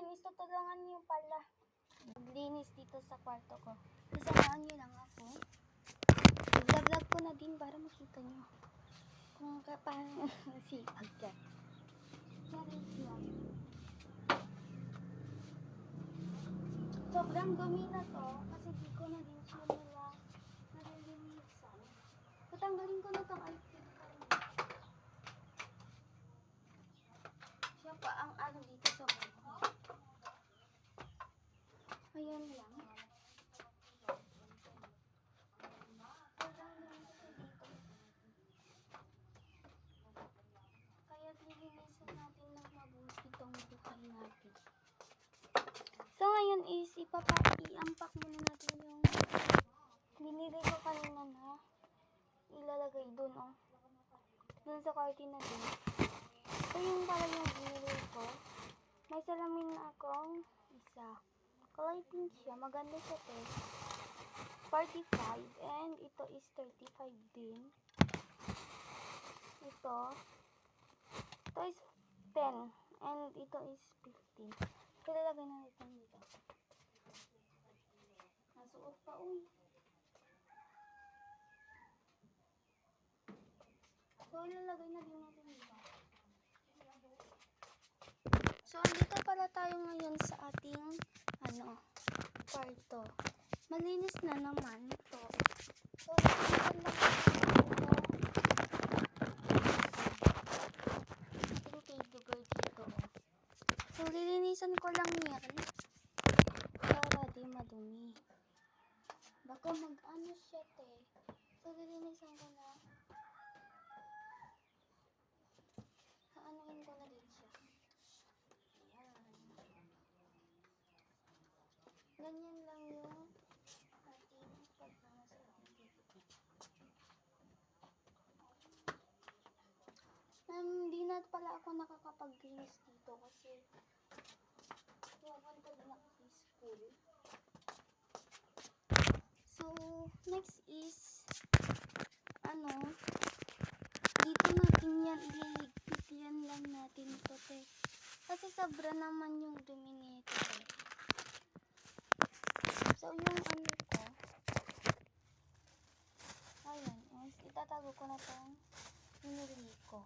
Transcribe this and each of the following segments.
ngayon is tutulungan niyo pala linis dito sa kwarto ko. Sasamahan niyo lang ako. Vlog ko na din para makita niyo kung paano sipag ka. Charot lang. Sobrang dumi na to kasi di ko na din siya nalilinisan. Tatanggalin ko na tong item ko. Siya pa ang ano dito sa buhay. Ayan lang. Kaya lilinisan natin ng mabuti itong buhay natin. So ngayon is i-unpack muna natin yung binili ko kanina na ilalagay dun dun sa curtain na dun. So yung pala yung binili ko. May salamin na akong isa. Kulay pink siya. Maganda siya to. 45 and ito is 35 din. Ito is 10 and ito is 15. So lalagay na natin dito. Nasuot pa So ilalagay na din natin dito. So andito pala tayo ngayon sa ating kwarto. Malinis na naman ito. So lilinisan lang dito. So lilinisan ko lang yan para di madumi. Baka mag-ano siya So lilinisan ko na. Aanuin ko na din siya. Ganyan lang yung ating pagmamasahe dito. Hindi na pala ako nakakapag-gliss dito kasi pupunta din ako sa school. So, next is dito natin yan ililigpit yan lang natin ito kasi sobra naman yung dumi nito So, yung ko, ayan, itatago ko na itong binili ko.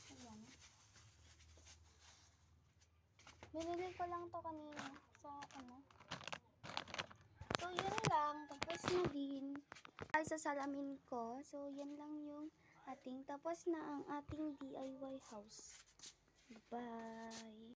Ayan. Binili ko lang to kanina sa So, yun lang. Tapos na din ay sa salamin ko. So, yan lang yung tapos na ang ating DIY house. Bye!